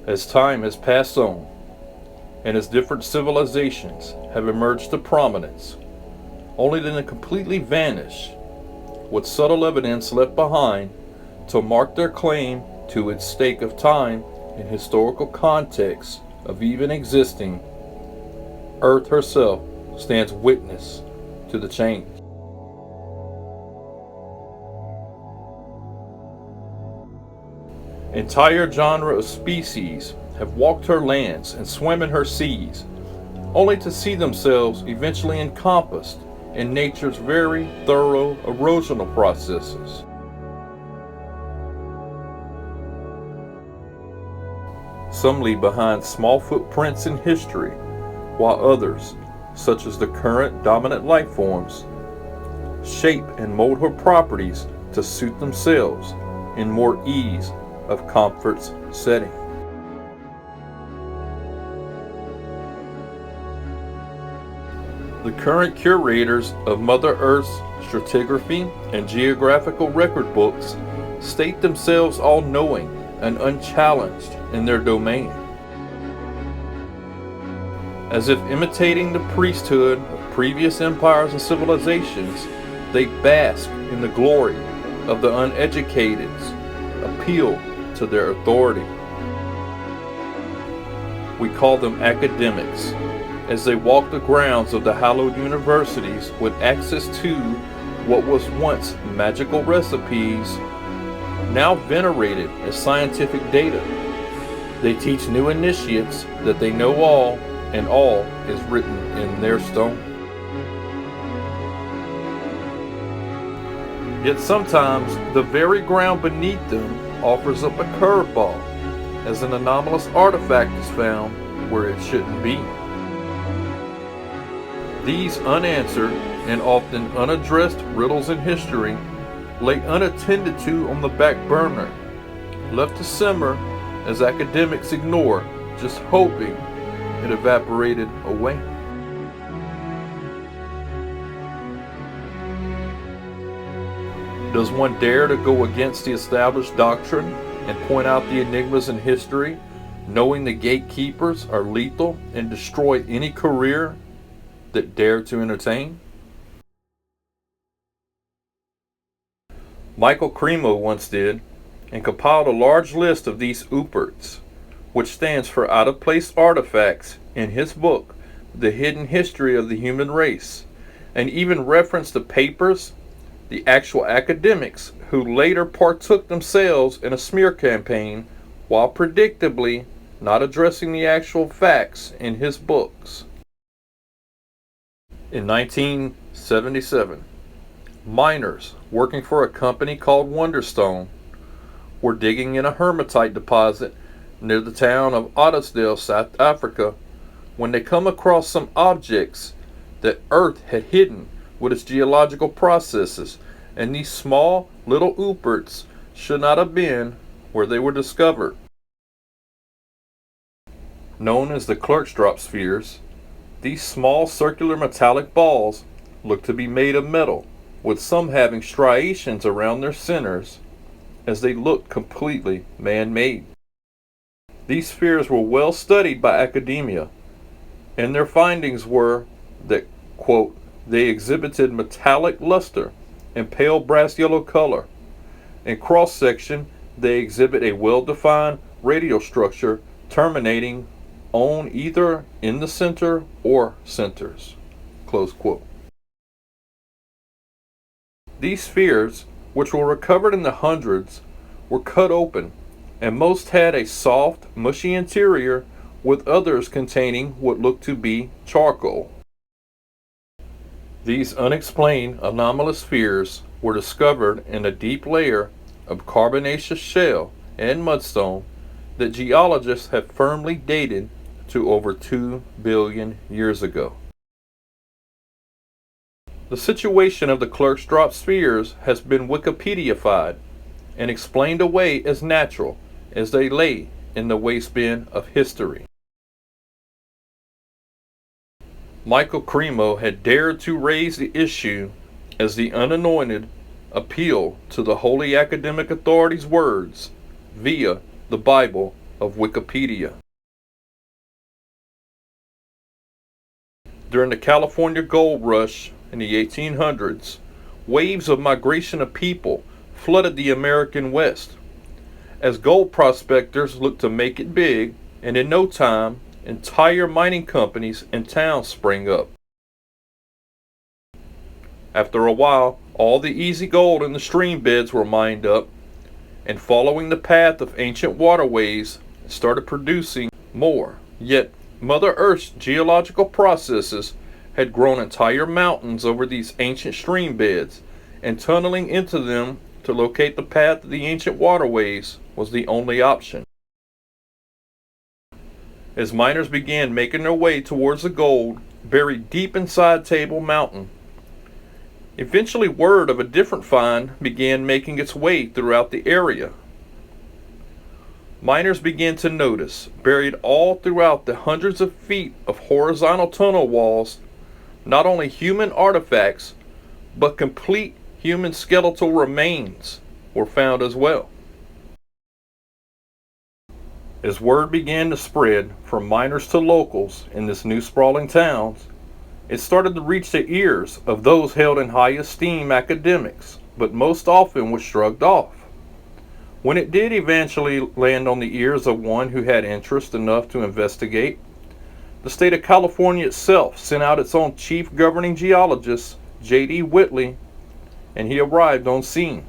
As time has passed on, and as different civilizations have emerged to prominence, only then to completely vanish, with subtle evidence left behind to mark their claim to its stake of time and historical context of even existing, Earth herself stands witness to the change. Entire genre of species have walked her lands and swam in her seas, only to see themselves eventually encompassed in nature's very thorough erosional processes. Some leave behind small footprints in history, while others, such as the current dominant life forms, shape and mold her properties to suit themselves in more ease of comfort's setting. The current curators of Mother Earth's stratigraphy and geographical record books state themselves all-knowing and unchallenged in their domain. As if imitating the priesthood of previous empires and civilizations, they bask in the glory of the uneducated's appeal to their authority. We call them academics, as they walk the grounds of the hallowed universities with access to what was once magical recipes, now venerated as scientific data. They teach new initiates that they know all, and all is written in their stone. Yet sometimes the very ground beneath them offers up a curveball, as an anomalous artifact is found where it shouldn't be. These unanswered and often unaddressed riddles in history lay unattended to on the back burner, left to simmer as academics ignore, just hoping it evaporated away. Does one dare to go against the established doctrine and point out the enigmas in history, knowing the gatekeepers are lethal and destroy any career that dare to entertain? Michael Cremo once did, and compiled a large list of these ooperts, which stands for out-of-place artifacts, in his book, The Hidden History of the Human Race, and even referenced the papers, the actual academics who later partook themselves in a smear campaign while predictably not addressing the actual facts in his books. In 1977, miners working for a company called Wonderstone were digging in a hematite deposit near the town of Ottosdale, South Africa, when they come across some objects that Earth had hidden with its geological processes, and these small little ooperts should not have been where they were discovered. Known as the Klerksdorp spheres, these small circular metallic balls look to be made of metal, with some having striations around their centers, as they look completely man-made. These spheres were well studied by academia, and their findings were that, quote, they exhibited metallic luster and pale brass yellow color. In cross-section, they exhibit a well-defined radial structure terminating on either in the center or centers, close quote. These spheres, which were recovered in the hundreds, were cut open, and most had a soft, mushy interior, with others containing what looked to be charcoal. These unexplained anomalous spheres were discovered in a deep layer of carbonaceous shell and mudstone that geologists have firmly dated to over 2 billion years ago. The situation of the Klerksdorp spheres has been Wikipediafied and explained away as natural, as they lay in the waste bin of history. Michael Cremo had dared to raise the issue as the unanointed appeal to the holy academic authority's words via the Bible of Wikipedia. During the California gold rush in the 1800s, waves of migration of people flooded the American West as gold prospectors looked to make it big, and in no time, entire mining companies and towns sprang up. After a while, all the easy gold in the stream beds were mined up, and following the path of ancient waterways, started producing more. Yet, Mother Earth's geological processes had grown entire mountains over these ancient stream beds, and tunneling into them to locate the path of the ancient waterways was the only option. As miners began making their way towards the gold buried deep inside Table Mountain, eventually word of a different find began making its way throughout the area. Miners began to notice, buried all throughout the hundreds of feet of horizontal tunnel walls, not only human artifacts, but complete human skeletal remains were found as well. As word began to spread from miners to locals in this new sprawling towns, it started to reach the ears of those held in high esteem academics, but most often was shrugged off. When it did eventually land on the ears of one who had interest enough to investigate, the state of California itself sent out its own chief governing geologist, J.D. Whitley, and he arrived on scene.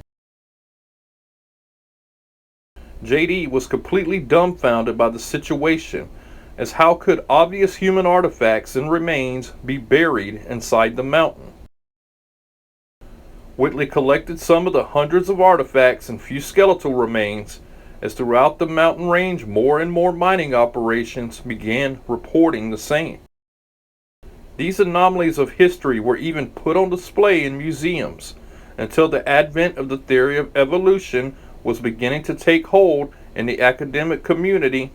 J.D. was completely dumbfounded by the situation, as how could obvious human artifacts and remains be buried inside the mountain? Whitley collected some of the hundreds of artifacts and few skeletal remains, as throughout the mountain range more and more mining operations began reporting the same. These anomalies of history were even put on display in museums, until the advent of the theory of evolution was beginning to take hold in the academic community,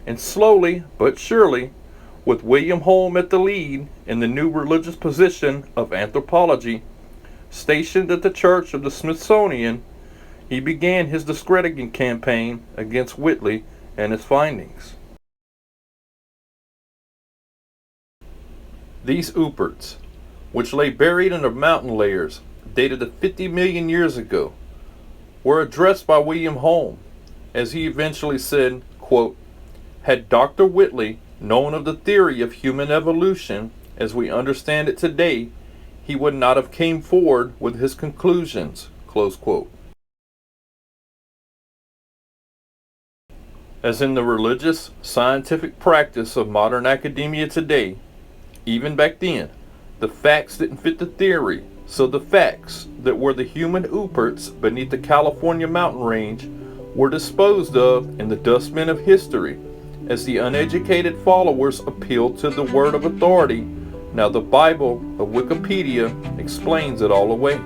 and slowly but surely, with William Holm at the lead in the new religious position of anthropology, stationed at the Church of the Smithsonian, he began his discrediting campaign against Whitley and his findings. These ooperts, which lay buried in the mountain layers, dated to 50 million years ago, were addressed by William Holm, as he eventually said, quote, "Had Dr. Whitley known of the theory of human evolution as we understand it today, he would not have came forward with his conclusions," close quote. As in the religious, scientific practice of modern academia today, even back then, the facts didn't fit the theory, so the facts that were the human ooperts beneath the California mountain range were disposed of in the dustbin of history, as the uneducated followers appealed to the word of authority. Now the Bible of Wikipedia explains it all away.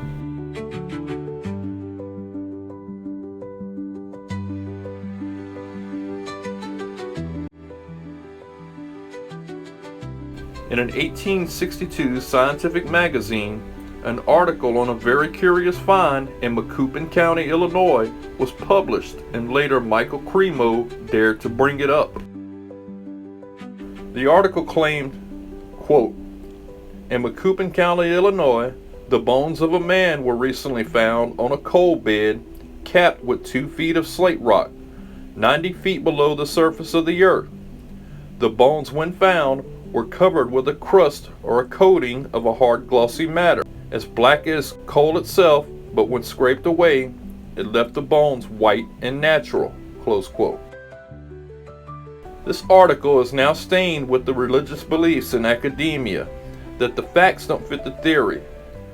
In an 1862 scientific magazine, an article on a very curious find in Macoupin County, Illinois was published, and later Michael Cremo dared to bring it up. The article claimed, quote, "In Macoupin County, Illinois, the bones of a man were recently found on a coal bed capped with 2 feet of slate rock, 90 feet below the surface of the earth. The bones, when found, were covered with a crust or a coating of a hard glossy matter, as black as coal itself, but when scraped away, it left the bones white and natural," close quote. This article is now stained with the religious beliefs in academia that the facts don't fit the theory,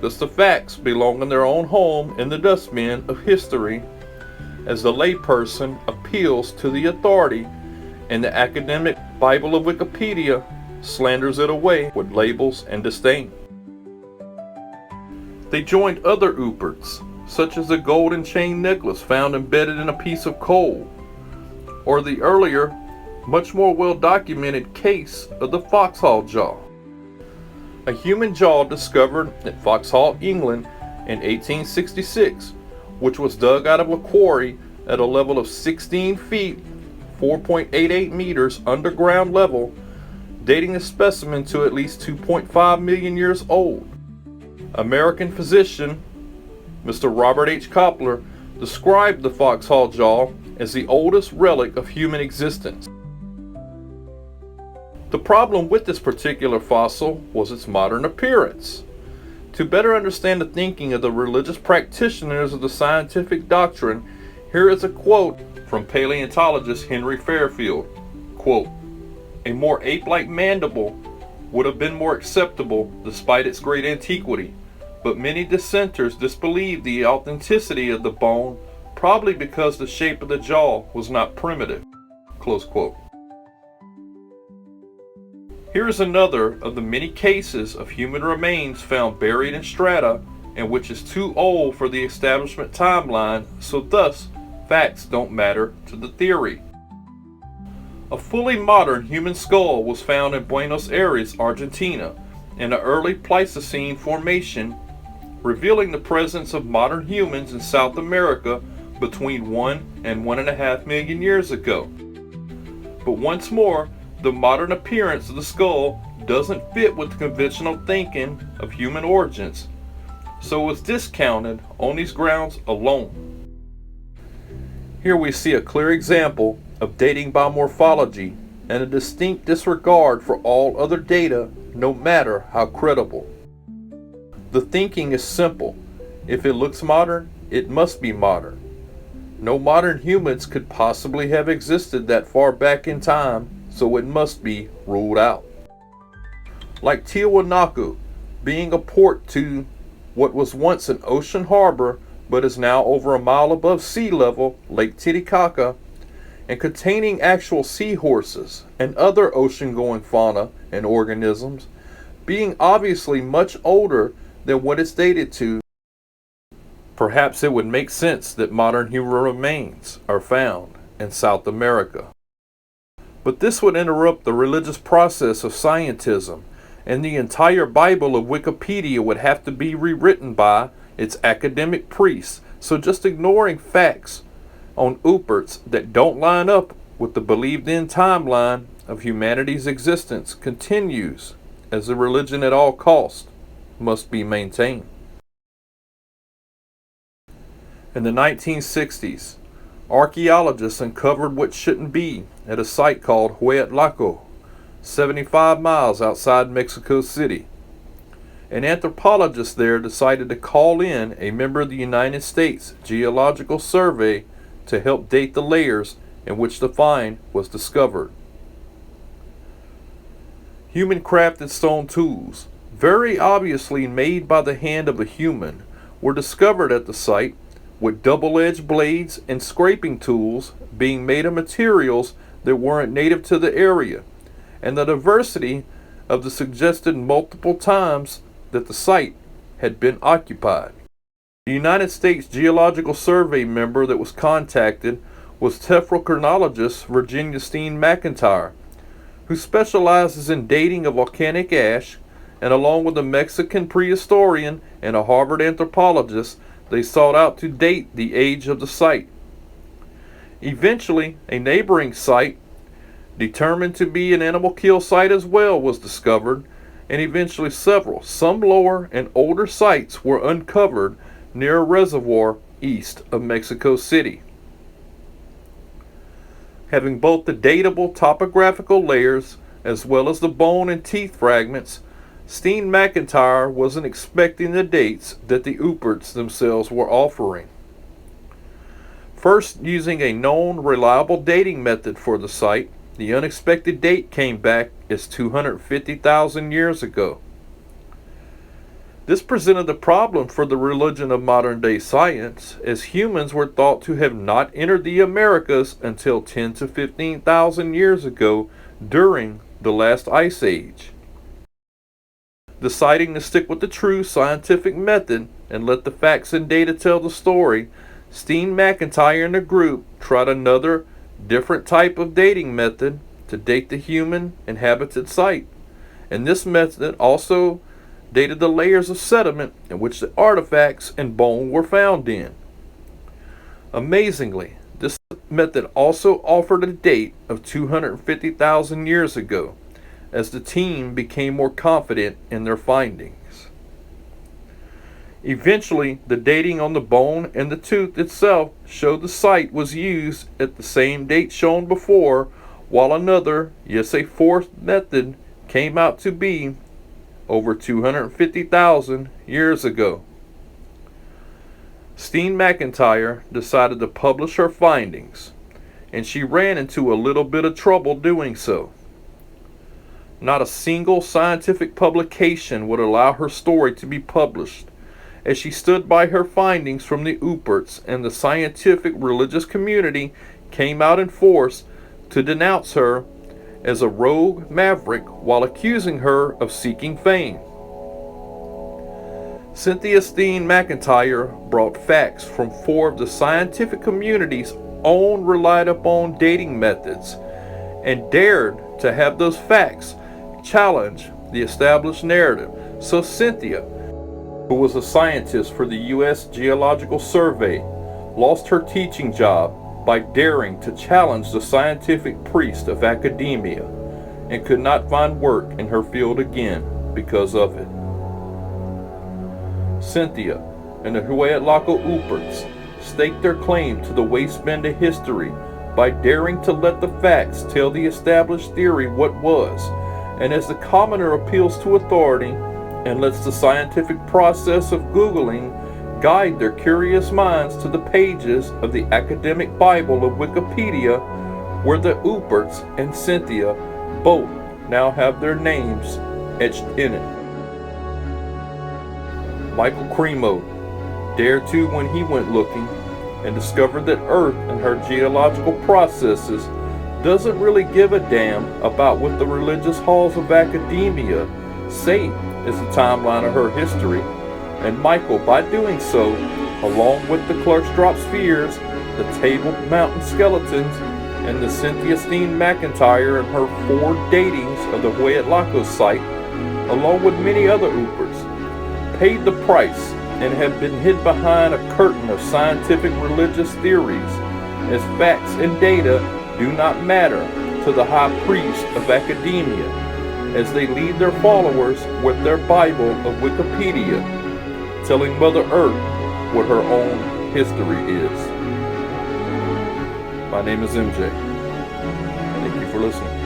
thus the facts belong in their own home in the dustbin of history, as the layperson appeals to the authority, and the academic Bible of Wikipedia slanders it away with labels and disdain. They joined other ooperts, such as the golden chain necklace found embedded in a piece of coal, or the earlier, much more well-documented case of the Foxhall jaw, a human jaw discovered at Foxhall, England in 1866, which was dug out of a quarry at a level of 16 feet 4.88 meters underground level, dating the specimen to at least 2.5 million years old. American physician Mr. Robert H. Koppler described the foxhole jaw as the oldest relic of human existence. The problem with this particular fossil was its modern appearance. To better understand the thinking of the religious practitioners of the scientific doctrine, here is a quote from paleontologist Henry Fairfield. Quote, "A more ape-like mandible would have been more acceptable despite its great antiquity, but many dissenters disbelieved the authenticity of the bone, probably because the shape of the jaw was not primitive." Close quote. Here is another of the many cases of human remains found buried in strata and which is too old for the establishment timeline, so thus facts don't matter to the theory. A fully modern human skull was found in Buenos Aires, Argentina, in an early Pleistocene formation, revealing the presence of modern humans in South America between 1 and 1.5 million years ago. But once more, the modern appearance of the skull doesn't fit with the conventional thinking of human origins, so is discounted on these grounds alone. Here we see a clear example of dating by morphology and a distinct disregard for all other data, no matter how credible. The thinking is simple. If it looks modern, it must be modern. No modern humans could possibly have existed that far back in time, so it must be ruled out. Like Tiwanaku being a port to what was once an ocean harbor but is now over a mile above sea level, Lake Titicaca, and containing actual seahorses and other ocean-going fauna and organisms, being obviously much older than what it's dated to, perhaps it would make sense that modern human remains are found in South America. But this would interrupt the religious process of scientism, and the entire Bible of Wikipedia would have to be rewritten by its academic priests, so just ignoring facts on Uperts that don't line up with the believed-in timeline of humanity's existence continues as a religion at all costs must be maintained. In the 1960s, archaeologists uncovered what shouldn't be at a site called Hueyatlaco, 75 miles outside Mexico City. An anthropologist there decided to call in a member of the United States Geological Survey to help date the layers in which the find was discovered. Human-crafted stone tools, very obviously made by the hand of a human, were discovered at the site, with double-edged blades and scraping tools being made of materials that weren't native to the area, and the diversity of the suggested multiple times that the site had been occupied. The United States Geological Survey member that was contacted was tephrochronologist Virginia Steen McIntyre, who specializes in dating of volcanic ash, and along with a Mexican prehistorian and a Harvard anthropologist, they sought out to date the age of the site. Eventually, a neighboring site, determined to be an animal kill site as well, was discovered, and eventually several, some lower and older sites were uncovered near a reservoir east of Mexico City. Having both the datable topographical layers as well as the bone and teeth fragments, Steen McIntyre wasn't expecting the dates that the Uperts themselves were offering. First, using a known reliable dating method for the site, the unexpected date came back as 250,000 years ago. This presented a problem for the religion of modern-day science, as humans were thought to have not entered the Americas until 10 to 15,000 years ago during the last ice age. Deciding to stick with the true scientific method and let the facts and data tell the story, Steen McIntyre and the group tried another, different type of dating method to date the human inhabited site, and this method also dated the layers of sediment in which the artifacts and bone were found in. Amazingly, This method also offered a date of 250,000 years ago, as the team became more confident in their findings. Eventually, the dating on the bone and the tooth itself showed the site was used at the same date shown before, while another, yes, a fourth method came out to be over 250,000 years ago. Steen McIntyre decided to publish her findings, and she ran into a little bit of trouble doing so. Not a single scientific publication would allow her story to be published, as she stood by her findings from the Uperts, and the scientific religious community came out in force to denounce her as a rogue maverick while accusing her of seeking fame. Cynthia Steen McIntyre brought facts from four of the scientific community's own relied upon dating methods and dared to have those facts challenge the established narrative. So Cynthia, who was a scientist for the U.S. Geological Survey, lost her teaching job by daring to challenge the scientific priest of academia and could not find work in her field again because of it. Cynthia and the Huayatlaco Uperts staked their claim to the waistband of history by daring to let the facts tell the established theory what was, and as the commoner appeals to authority and lets the scientific process of Googling guide their curious minds to the pages of the academic Bible of Wikipedia, where the Uperts and Cynthia both now have their names etched in it. Michael Cremo dared to when he went looking and discovered that Earth and her geological processes doesn't really give a damn about what the religious halls of academia say is the timeline of her history. And Michael, by doing so, along with the Klerksdorp spheres, the Table Mountain skeletons, and the Cynthia Steen McIntyre and her 4 datings of the Huayatlaco site, along with many other Uperts, paid the price and have been hid behind a curtain of scientific religious theories, as facts and data do not matter to the high priest of academia, as they lead their followers with their Bible of Wikipedia, telling Mother Earth what her own history is. My name is MJ. Thank you for listening.